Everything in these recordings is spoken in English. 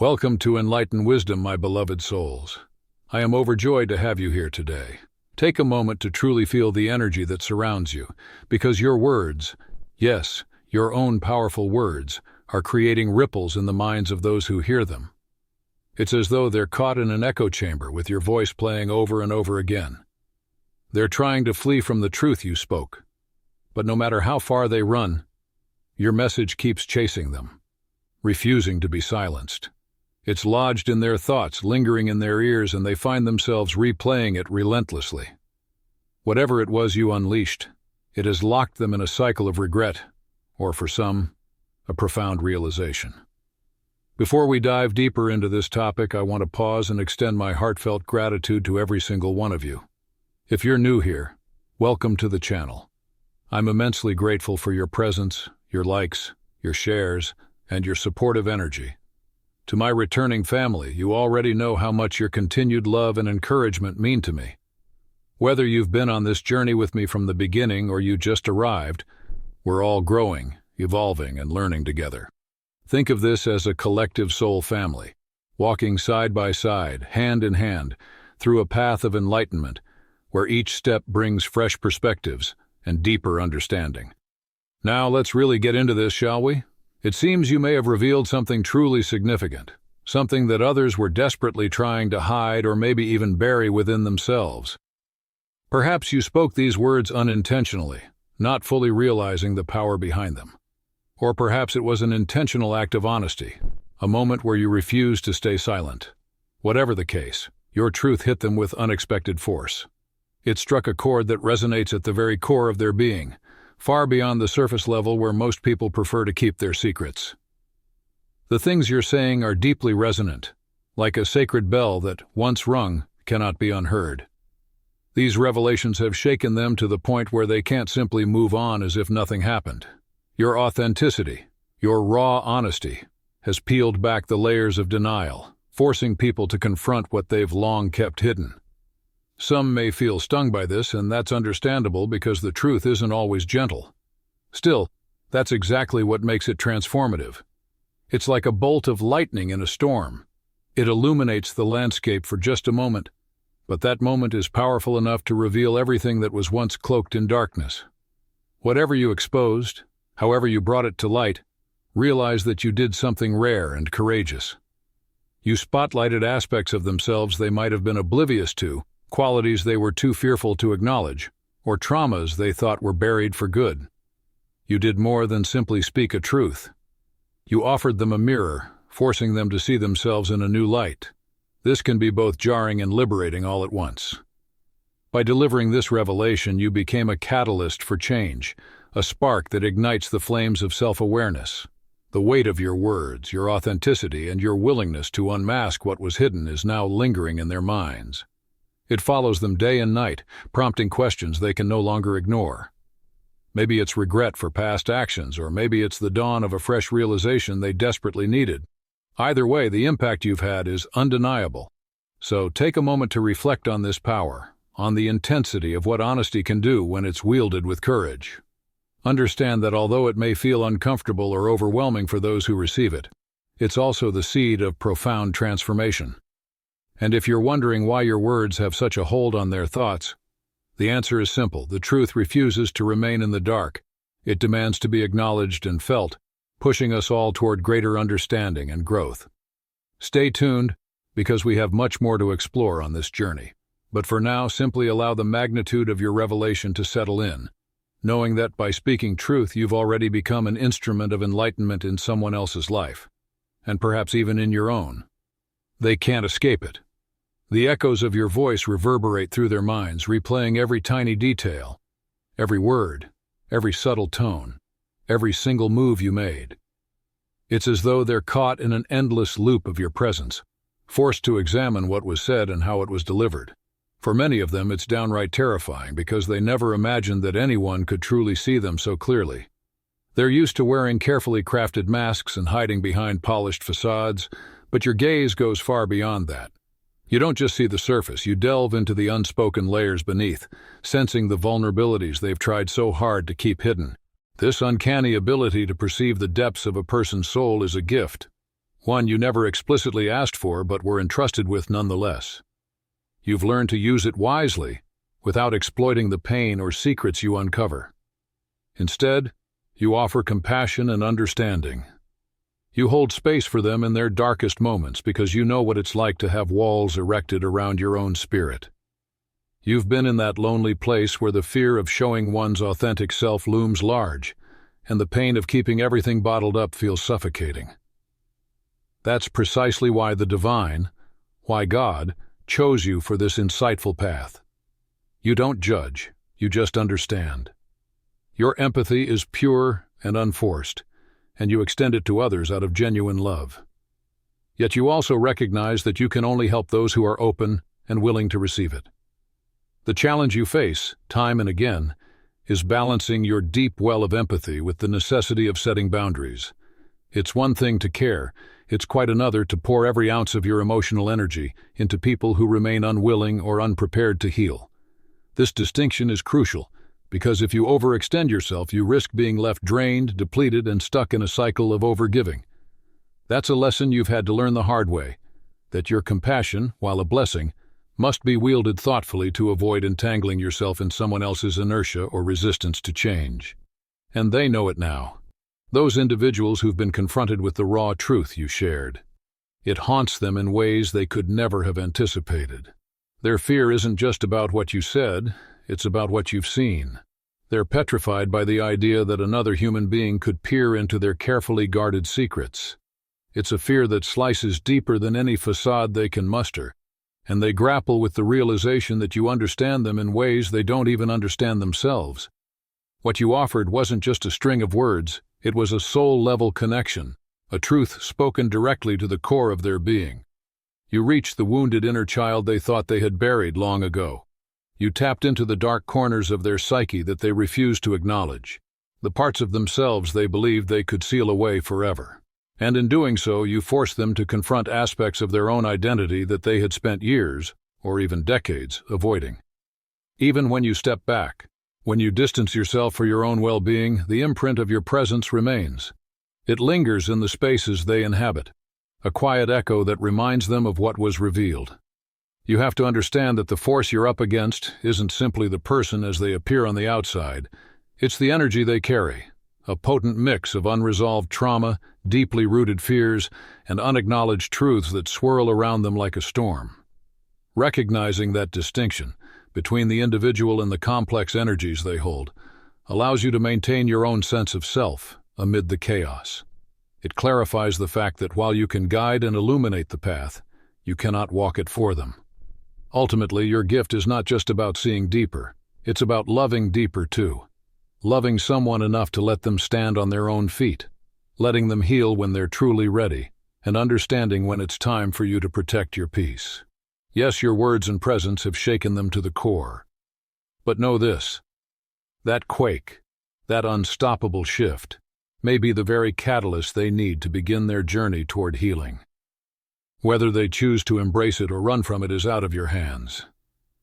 Welcome to Enlighten Wisdom, my beloved souls. I am overjoyed to have you here today. Take a moment to truly feel the energy that surrounds you, because your words, yes, your own powerful words, are creating ripples in the minds of those who hear them. It's as though they're caught in an echo chamber with your voice playing over and over again. They're trying to flee from the truth you spoke, but no matter how far they run, your message keeps chasing them, refusing to be silenced. It's lodged in their thoughts, lingering in their ears, and they find themselves replaying it relentlessly. Whatever it was you unleashed, it has locked them in a cycle of regret, or for some, a profound realization. Before we dive deeper into this topic, I want to pause and extend my heartfelt gratitude to every single one of you. If you're new here, welcome to the channel. I'm immensely grateful for your presence, your likes, your shares, and your supportive energy. To my returning family, you already know how much your continued love and encouragement mean to me. Whether you've been on this journey with me from the beginning or you just arrived, we're all growing, evolving, and learning together. Think of this as a collective soul family, walking side by side, hand in hand, through a path of enlightenment, where each step brings fresh perspectives and deeper understanding. Now let's really get into this, shall we? It seems you may have revealed something truly significant, something that others were desperately trying to hide or maybe even bury within themselves. Perhaps you spoke these words unintentionally, not fully realizing the power behind them. Or perhaps it was an intentional act of honesty, a moment where you refused to stay silent. Whatever the case, your truth hit them with unexpected force. It struck a chord that resonates at the very core of their being, far beyond the surface level where most people prefer to keep their secrets. The things you're saying are deeply resonant, like a sacred bell that, once rung, cannot be unheard. These revelations have shaken them to the point where they can't simply move on as if nothing happened. Your authenticity, your raw honesty, has peeled back the layers of denial, forcing people to confront what they've long kept hidden. Some may feel stung by this, and that's understandable because the truth isn't always gentle. Still, that's exactly what makes it transformative. It's like a bolt of lightning in a storm. It illuminates the landscape for just a moment, but that moment is powerful enough to reveal everything that was once cloaked in darkness. Whatever you exposed, however you brought it to light, realize that you did something rare and courageous. You spotlighted aspects of themselves they might have been oblivious to, qualities they were too fearful to acknowledge, or traumas they thought were buried for good. You did more than simply speak a truth. You offered them a mirror, forcing them to see themselves in a new light. This can be both jarring and liberating all at once. By delivering this revelation, you became a catalyst for change, a spark that ignites the flames of self-awareness. The weight of your words, your authenticity, and your willingness to unmask what was hidden is now lingering in their minds. It follows them day and night, prompting questions they can no longer ignore. Maybe it's regret for past actions, or maybe it's the dawn of a fresh realization they desperately needed. Either way, the impact you've had is undeniable. So take a moment to reflect on this power, on the intensity of what honesty can do when it's wielded with courage. Understand that although it may feel uncomfortable or overwhelming for those who receive it, it's also the seed of profound transformation. And if you're wondering why your words have such a hold on their thoughts, the answer is simple. The truth refuses to remain in the dark. It demands to be acknowledged and felt, pushing us all toward greater understanding and growth. Stay tuned, because we have much more to explore on this journey. But for now, simply allow the magnitude of your revelation to settle in, knowing that by speaking truth, you've already become an instrument of enlightenment in someone else's life, and perhaps even in your own. They can't escape it. The echoes of your voice reverberate through their minds, replaying every tiny detail, every word, every subtle tone, every single move you made. It's as though they're caught in an endless loop of your presence, forced to examine what was said and how it was delivered. For many of them, it's downright terrifying because they never imagined that anyone could truly see them so clearly. They're used to wearing carefully crafted masks and hiding behind polished facades, but your gaze goes far beyond that. You don't just see the surface, you delve into the unspoken layers beneath, sensing the vulnerabilities they've tried so hard to keep hidden. This uncanny ability to perceive the depths of a person's soul is a gift. one you never explicitly asked for but were entrusted with nonetheless. You've learned to use it wisely, without exploiting the pain or secrets you uncover. Instead, you offer compassion and understanding. You hold space for them in their darkest moments because you know what it's like to have walls erected around your own spirit. You've been in that lonely place where the fear of showing one's authentic self looms large, and the pain of keeping everything bottled up feels suffocating. That's precisely why the divine, why God, chose you for this insightful path. You don't judge, you just understand. Your empathy is pure and unforced, and you extend it to others out of genuine love. Yet you also recognize that you can only help those who are open and willing to receive it. The challenge you face, time and again, is balancing your deep well of empathy with the necessity of setting boundaries. It's one thing to care, it's quite another to pour every ounce of your emotional energy into people who remain unwilling or unprepared to heal. This distinction is crucial, because if you overextend yourself, you risk being left drained, depleted, and stuck in a cycle of overgiving. That's a lesson you've had to learn the hard way, that your compassion, while a blessing, must be wielded thoughtfully to avoid entangling yourself in someone else's inertia or resistance to change. And they know it now. Those individuals who've been confronted with the raw truth you shared. It haunts them in ways they could never have anticipated. Their fear isn't just about what you said, it's about what you've seen. They're petrified by the idea that another human being could peer into their carefully guarded secrets. It's a fear that slices deeper than any facade they can muster, and they grapple with the realization that you understand them in ways they don't even understand themselves. What you offered wasn't just a string of words, it was a soul-level connection, a truth spoken directly to the core of their being. You reached the wounded inner child they thought they had buried long ago. You tapped into the dark corners of their psyche that they refused to acknowledge, the parts of themselves they believed they could seal away forever. And in doing so, you forced them to confront aspects of their own identity that they had spent years, or even decades, avoiding. Even when you step back, when you distance yourself for your own well-being, the imprint of your presence remains. It lingers in the spaces they inhabit, a quiet echo that reminds them of what was revealed. You have to understand that the force you're up against isn't simply the person as they appear on the outside, it's the energy they carry, a potent mix of unresolved trauma, deeply rooted fears, and unacknowledged truths that swirl around them like a storm. Recognizing that distinction between the individual and the complex energies they hold allows you to maintain your own sense of self amid the chaos. It clarifies the fact that while you can guide and illuminate the path, you cannot walk it for them. Ultimately, your gift is not just about seeing deeper, it's about loving deeper too. Loving someone enough to let them stand on their own feet, letting them heal when they're truly ready, and understanding when it's time for you to protect your peace. Yes, your words and presence have shaken them to the core. But know this, that quake, that unstoppable shift, may be the very catalyst they need to begin their journey toward healing. Whether they choose to embrace it or run from it is out of your hands.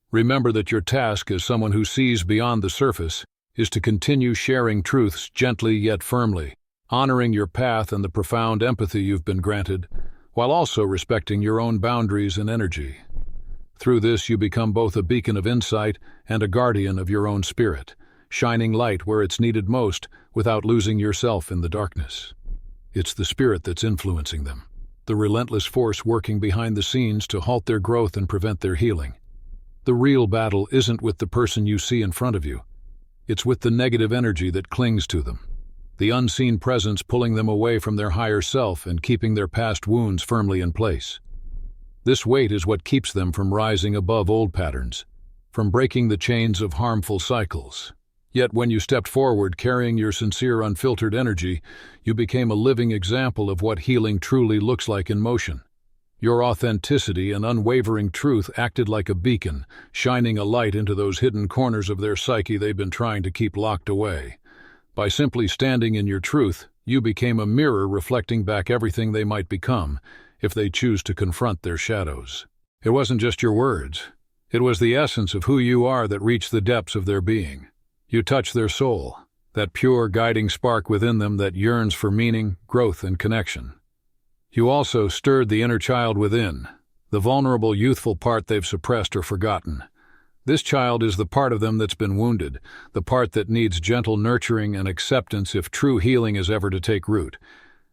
Remember that your task as someone who sees beyond the surface is to continue sharing truths gently yet firmly, honoring your path and the profound empathy you've been granted, while also respecting your own boundaries and energy. Through this, you become both a beacon of insight and a guardian of your own spirit, shining light where it's needed most without losing yourself in the darkness. It's the spirit that's influencing them, the relentless force working behind the scenes to halt their growth and prevent their healing. The real battle isn't with the person you see in front of you. It's with the negative energy that clings to them, the unseen presence pulling them away from their higher self and keeping their past wounds firmly in place. This weight is what keeps them from rising above old patterns, from breaking the chains of harmful cycles. Yet when you stepped forward carrying your sincere, unfiltered energy, you became a living example of what healing truly looks like in motion. Your authenticity and unwavering truth acted like a beacon, shining a light into those hidden corners of their psyche they've been trying to keep locked away. By simply standing in your truth, you became a mirror reflecting back everything they might become, if they choose to confront their shadows. It wasn't just your words. It was the essence of who you are that reached the depths of their being. You touched their soul, that pure guiding spark within them that yearns for meaning, growth, and connection. You also stirred the inner child within, the vulnerable youthful part they've suppressed or forgotten. This child is the part of them that's been wounded, the part that needs gentle nurturing and acceptance if true healing is ever to take root.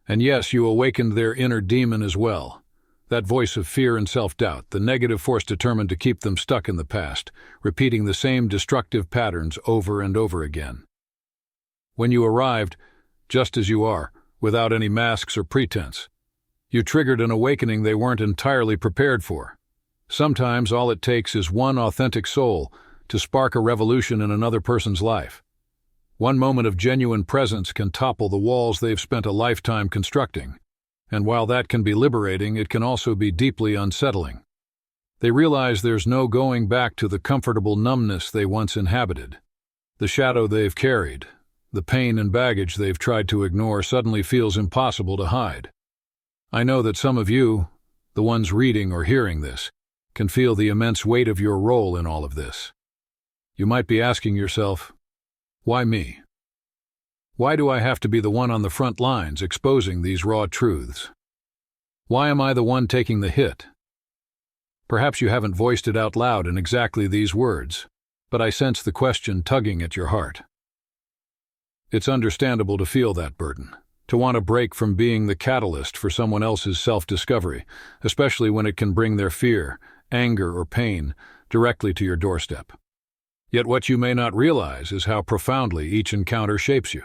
And yes, you awakened their inner demon as well. That voice of fear and self-doubt, the negative force determined to keep them stuck in the past, repeating the same destructive patterns over and over again. When you arrived, just as you are, without any masks or pretense, you triggered an awakening they weren't entirely prepared for. Sometimes all it takes is one authentic soul to spark a revolution in another person's life. One moment of genuine presence can topple the walls they've spent a lifetime constructing. And while that can be liberating, it can also be deeply unsettling. They realize there's no going back to the comfortable numbness they once inhabited. The shadow they've carried, the pain and baggage they've tried to ignore suddenly feels impossible to hide. I know that some of you, the ones reading or hearing this, can feel the immense weight of your role in all of this. You might be asking yourself, why me? Why do I have to be the one on the front lines exposing these raw truths? Why am I the one taking the hit? Perhaps you haven't voiced it out loud in exactly these words, but I sense the question tugging at your heart. It's understandable to feel that burden, to want to break from being the catalyst for someone else's self-discovery, especially when it can bring their fear, anger, or pain directly to your doorstep. Yet what you may not realize is how profoundly each encounter shapes you.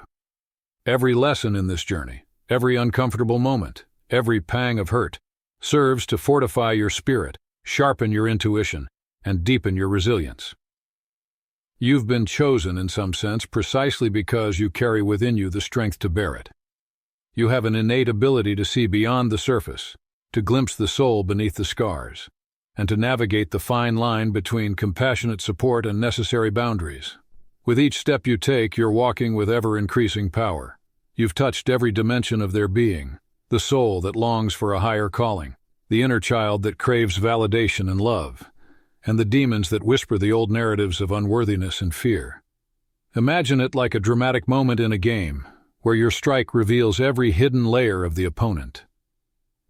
Every lesson in this journey, every uncomfortable moment, every pang of hurt, serves to fortify your spirit, sharpen your intuition, and deepen your resilience. You've been chosen in some sense precisely because you carry within you the strength to bear it. You have an innate ability to see beyond the surface, to glimpse the soul beneath the scars, and to navigate the fine line between compassionate support and necessary boundaries. With each step you take, you're walking with ever-increasing power. You've touched every dimension of their being, the soul that longs for a higher calling, the inner child that craves validation and love, and the demons that whisper the old narratives of unworthiness and fear. Imagine it like a dramatic moment in a game, where your strike reveals every hidden layer of the opponent.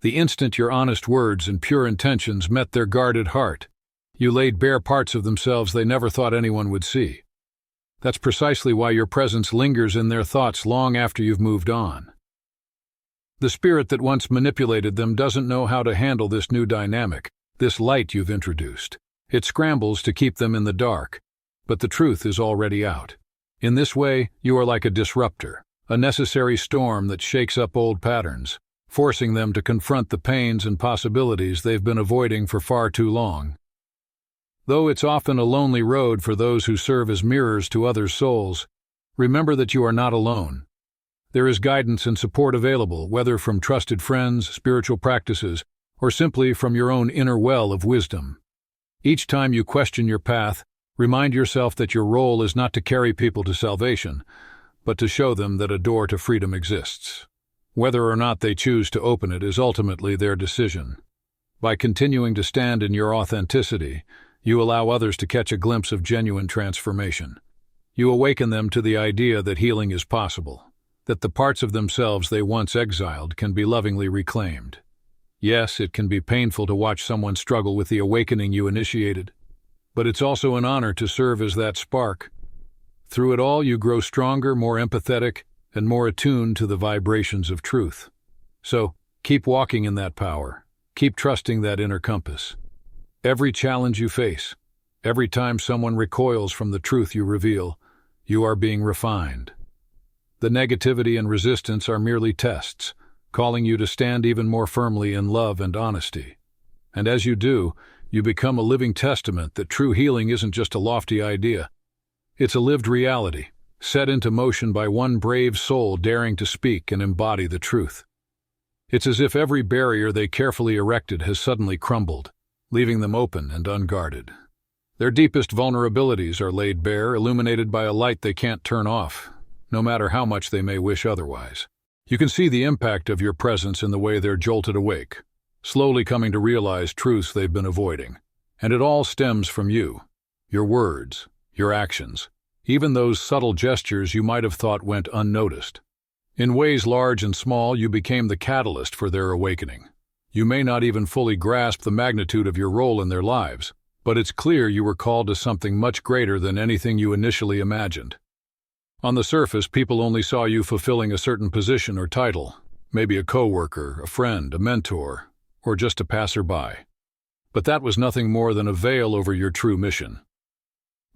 The instant your honest words and pure intentions met their guarded heart, you laid bare parts of themselves they never thought anyone would see. That's precisely why your presence lingers in their thoughts long after you've moved on. The spirit that once manipulated them doesn't know how to handle this new dynamic, this light you've introduced. It scrambles to keep them in the dark, but the truth is already out. In this way, you are like a disruptor, a necessary storm that shakes up old patterns, forcing them to confront the pains and possibilities they've been avoiding for far too long. Though it's often a lonely road for those who serve as mirrors to others' souls, remember that you are not alone. There is guidance and support available, whether from trusted friends, spiritual practices, or simply from your own inner well of wisdom. Each time you question your path, remind yourself that your role is not to carry people to salvation, but to show them that a door to freedom exists. Whether or not they choose to open it is ultimately their decision. By continuing to stand in your authenticity, you allow others to catch a glimpse of genuine transformation. You awaken them to the idea that healing is possible, that the parts of themselves they once exiled can be lovingly reclaimed. Yes, it can be painful to watch someone struggle with the awakening you initiated, but it's also an honor to serve as that spark. Through it all, you grow stronger, more empathetic, and more attuned to the vibrations of truth. So, keep walking in that power. Keep trusting that inner compass. Every challenge you face, every time someone recoils from the truth you reveal, you are being refined. The negativity and resistance are merely tests, calling you to stand even more firmly in love and honesty. And as you do, you become a living testament that true healing isn't just a lofty idea. It's a lived reality, set into motion by one brave soul daring to speak and embody the truth. It's as if every barrier they carefully erected has suddenly crumbled, leaving them open and unguarded. Their deepest vulnerabilities are laid bare, illuminated by a light they can't turn off, no matter how much they may wish otherwise. You can see the impact of your presence in the way they're jolted awake, slowly coming to realize truths they've been avoiding. And it all stems from you, your words, your actions, even those subtle gestures you might have thought went unnoticed. In ways large and small, you became the catalyst for their awakening. You may not even fully grasp the magnitude of your role in their lives, but it's clear you were called to something much greater than anything you initially imagined. On the surface, people only saw you fulfilling a certain position or title, maybe a coworker, a friend, a mentor, or just a passerby. But that was nothing more than a veil over your true mission.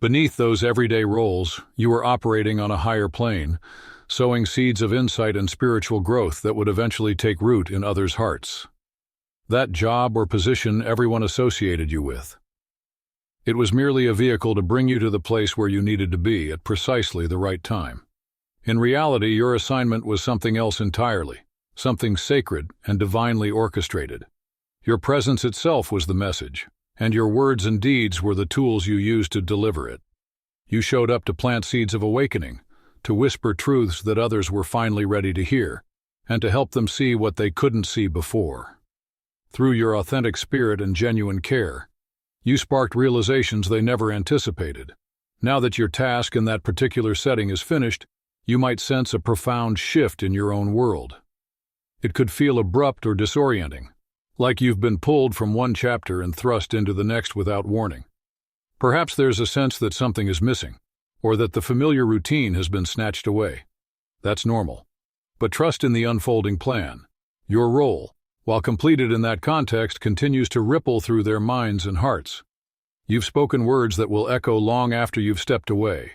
Beneath those everyday roles, you were operating on a higher plane, sowing seeds of insight and spiritual growth that would eventually take root in others' hearts. That job or position everyone associated you with. It was merely a vehicle to bring you to the place where you needed to be at precisely the right time. In reality, your assignment was something else entirely, something sacred and divinely orchestrated. Your presence itself was the message, and your words and deeds were the tools you used to deliver it. You showed up to plant seeds of awakening, to whisper truths that others were finally ready to hear, and to help them see what they couldn't see before. Through your authentic spirit and genuine care, you sparked realizations they never anticipated. Now that your task in that particular setting is finished, you might sense a profound shift in your own world. It could feel abrupt or disorienting, like you've been pulled from one chapter and thrust into the next without warning. Perhaps there's a sense that something is missing, or that the familiar routine has been snatched away. That's normal. But trust in the unfolding plan. Your role, while completed in that context, continues to ripple through their minds and hearts. You've spoken words that will echo long after you've stepped away.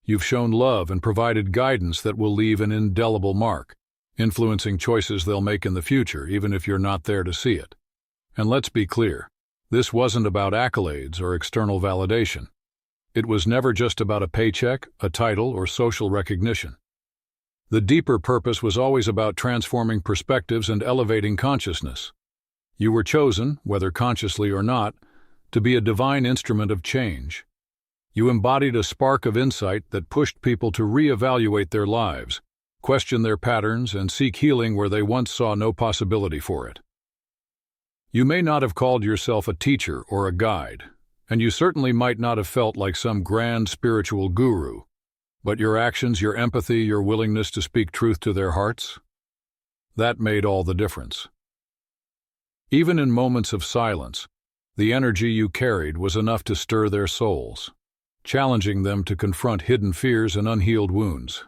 You've shown love and provided guidance that will leave an indelible mark, influencing choices they'll make in the future, even if you're not there to see it. And let's be clear, this wasn't about accolades or external validation. It was never just about a paycheck, a title, or social recognition. The deeper purpose was always about transforming perspectives and elevating consciousness. You were chosen, whether consciously or not, to be a divine instrument of change. You embodied a spark of insight that pushed people to reevaluate their lives, question their patterns, and seek healing where they once saw no possibility for it. You may not have called yourself a teacher or a guide, and you certainly might not have felt like some grand spiritual guru, but your actions, your empathy, your willingness to speak truth to their hearts, that made all the difference. Even in moments of silence, the energy you carried was enough to stir their souls, challenging them to confront hidden fears and unhealed wounds.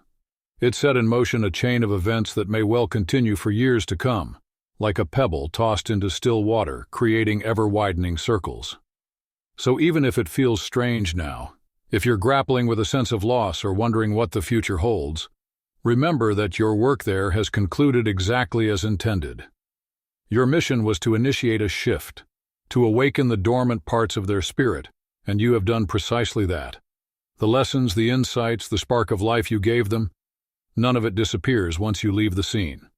It set in motion a chain of events that may well continue for years to come, like a pebble tossed into still water, creating ever-widening circles. So even if it feels strange now, if you're grappling with a sense of loss or wondering what the future holds, remember that your work there has concluded exactly as intended. Your mission was to initiate a shift, to awaken the dormant parts of their spirit, and you have done precisely that. The lessons, the insights, the spark of life you gave them, none of it disappears once you leave the scene.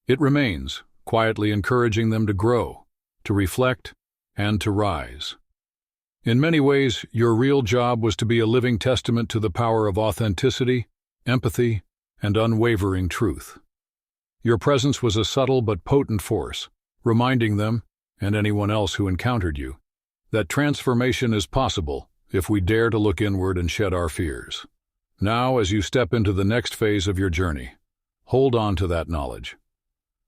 It remains, quietly encouraging them to grow, to reflect, and to rise. In many ways, your real job was to be a living testament to the power of authenticity, empathy, and unwavering truth. Your presence was a subtle but potent force, reminding them, and anyone else who encountered you, that transformation is possible if we dare to look inward and shed our fears. Now, as you step into the next phase of your journey, hold on to that knowledge.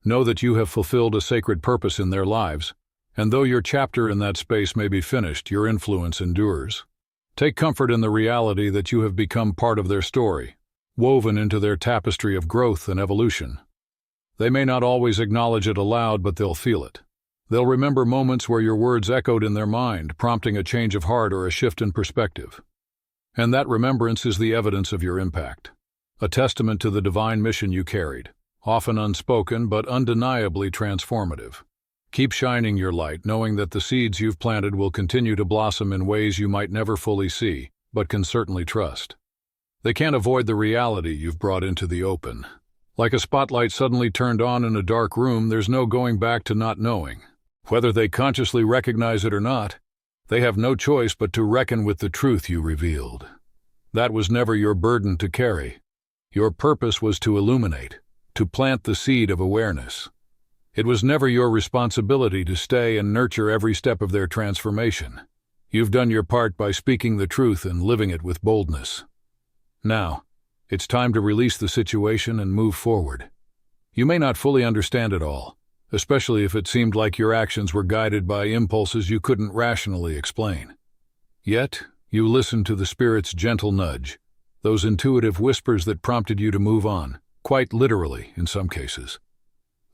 Know that you have fulfilled a sacred purpose in their lives, and though your chapter in that space may be finished, your influence endures. Take comfort in the reality that you have become part of their story, woven into their tapestry of growth and evolution. They may not always acknowledge it aloud, but they'll feel it. They'll remember moments where your words echoed in their mind, prompting a change of heart or a shift in perspective. And that remembrance is the evidence of your impact, a testament to the divine mission you carried, often unspoken but undeniably transformative. Keep shining your light, knowing that the seeds you've planted will continue to blossom in ways you might never fully see, but can certainly trust. They can't avoid the reality you've brought into the open. Like a spotlight suddenly turned on in a dark room, there's no going back to not knowing. Whether they consciously recognize it or not, they have no choice but to reckon with the truth you revealed. That was never your burden to carry. Your purpose was to illuminate, to plant the seed of awareness. It was never your responsibility to stay and nurture every step of their transformation. You've done your part by speaking the truth and living it with boldness. Now, It's time to release the situation and move forward. You may not fully understand it all, especially if it seemed like your actions were guided by impulses you couldn't rationally explain. Yet, you listened to the Spirit's gentle nudge, those intuitive whispers that prompted you to move on, quite literally in some cases.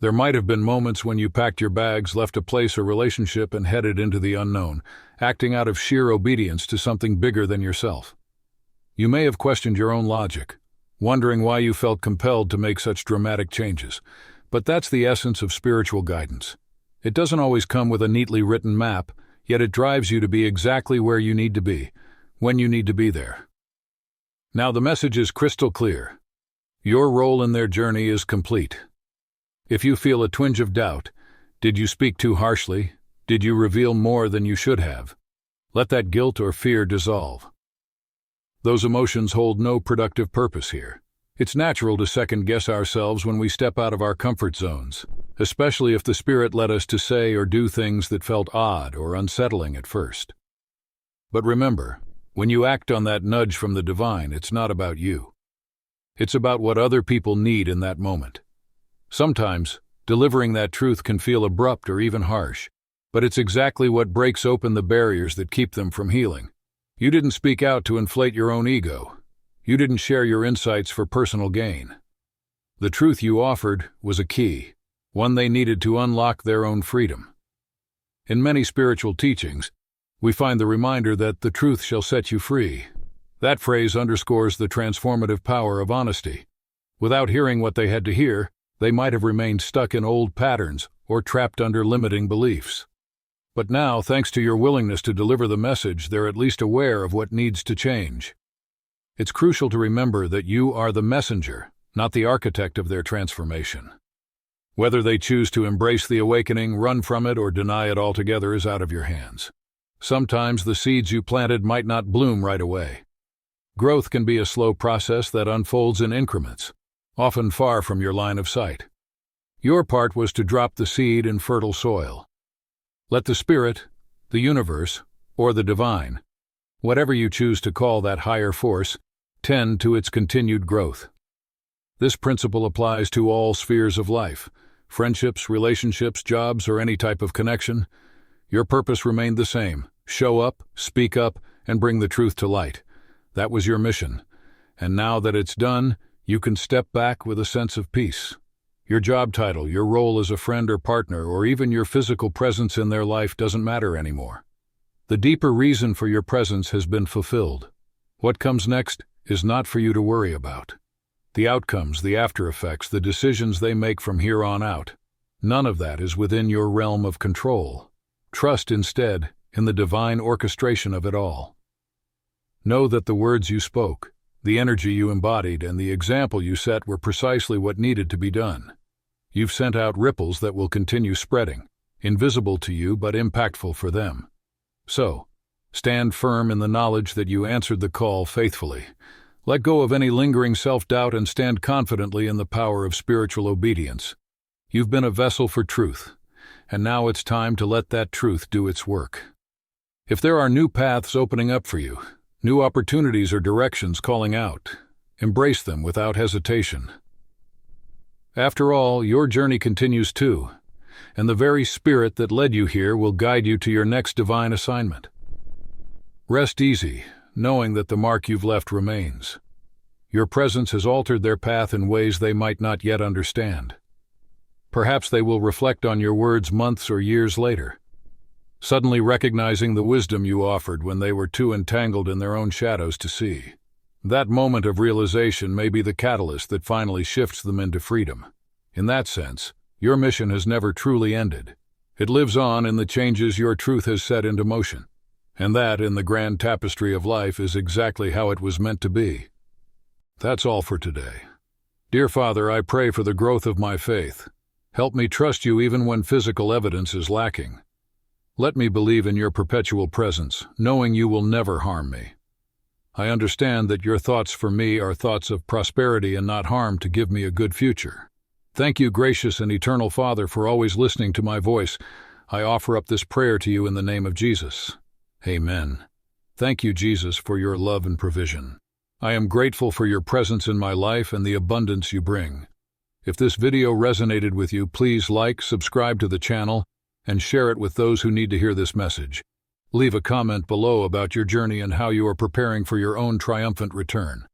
There might have been moments when you packed your bags, left a place or relationship, and headed into the unknown, acting out of sheer obedience to something bigger than yourself. You may have questioned your own logic, wondering why you felt compelled to make such dramatic changes. But that's the essence of spiritual guidance. It doesn't always come with a neatly written map, yet it drives you to be exactly where you need to be, when you need to be there. Now the message is crystal clear. Your role in their journey is complete. If you feel a twinge of doubt, did you speak too harshly? Did you reveal more than you should have? Let that guilt or fear dissolve. Those emotions hold no productive purpose here. It's natural to second-guess ourselves when we step out of our comfort zones, especially if the Spirit led us to say or do things that felt odd or unsettling at first. But remember, when you act on that nudge from the divine, it's not about you. It's about what other people need in that moment. Sometimes, delivering that truth can feel abrupt or even harsh, but it's exactly what breaks open the barriers that keep them from healing. You didn't speak out to inflate your own ego. You didn't share your insights for personal gain. The truth you offered was a key, one they needed to unlock their own freedom. In many spiritual teachings, we find the reminder that the truth shall set you free. That phrase underscores the transformative power of honesty. Without hearing what they had to hear, they might have remained stuck in old patterns or trapped under limiting beliefs. But now, thanks to your willingness to deliver the message, they're at least aware of what needs to change. It's crucial to remember that you are the messenger, not the architect of their transformation. Whether they choose to embrace the awakening, run from it, or deny it altogether is out of your hands. Sometimes the seeds you planted might not bloom right away. Growth can be a slow process that unfolds in increments, often far from your line of sight. Your part was to drop the seed in fertile soil. Let the Spirit, the universe, or the divine, whatever you choose to call that higher force, tend to its continued growth. This principle applies to all spheres of life, friendships, relationships, jobs, or any type of connection. Your purpose remained the same: show up, speak up, and bring the truth to light. That was your mission. And now that it's done, you can step back with a sense of peace. Your job title, your role as a friend or partner, or even your physical presence in their life doesn't matter anymore. The deeper reason for your presence has been fulfilled. What comes next is not for you to worry about. The outcomes, the after effects, the decisions they make from here on out, none of that is within your realm of control. Trust instead in the divine orchestration of it all. Know that the words you spoke, the energy you embodied, and the example you set were precisely what needed to be done. You've sent out ripples that will continue spreading, invisible to you but impactful for them. So, stand firm in the knowledge that you answered the call faithfully. Let go of any lingering self-doubt and stand confidently in the power of spiritual obedience. You've been a vessel for truth, and now it's time to let that truth do its work. If there are new paths opening up for you, new opportunities or directions calling out, embrace them without hesitation. After all, your journey continues too, and the very Spirit that led you here will guide you to your next divine assignment. Rest easy, knowing that the mark you've left remains. Your presence has altered their path in ways they might not yet understand. Perhaps they will reflect on your words months or years later, suddenly recognizing the wisdom you offered when they were too entangled in their own shadows to see. That moment of realization may be the catalyst that finally shifts them into freedom. In that sense, your mission has never truly ended. It lives on in the changes your truth has set into motion. And that, in the grand tapestry of life, is exactly how it was meant to be. That's all for today. Dear Father, I pray for the growth of my faith. Help me trust you even when physical evidence is lacking. Let me believe in your perpetual presence, knowing you will never harm me. I understand that your thoughts for me are thoughts of prosperity and not harm, to give me a good future. Thank you, gracious and eternal Father, for always listening to my voice. I offer up this prayer to you in the name of Jesus. Amen. Thank you, Jesus, for your love and provision. I am grateful for your presence in my life and the abundance you bring. If this video resonated with you, please like, subscribe to the channel, and share it with those who need to hear this message. Leave a comment below about your journey and how you are preparing for your own triumphant return.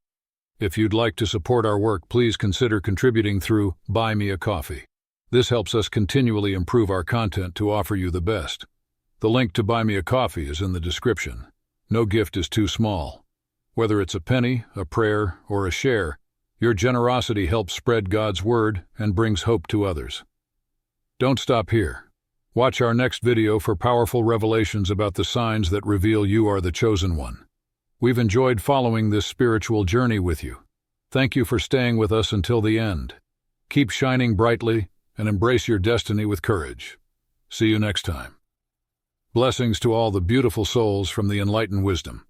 If you'd like to support our work, please consider contributing through Buy Me a Coffee. This helps us continually improve our content to offer you the best. The link to Buy Me a Coffee is in the description. No gift is too small. Whether it's a penny, a prayer, or a share, your generosity helps spread God's word and brings hope to others. Don't stop here. Watch our next video for powerful revelations about the signs that reveal you are the chosen one. We've enjoyed following this spiritual journey with you. Thank you for staying with us until the end. Keep shining brightly and embrace your destiny with courage. See you next time. Blessings to all the beautiful souls from the Enlighten wisdom.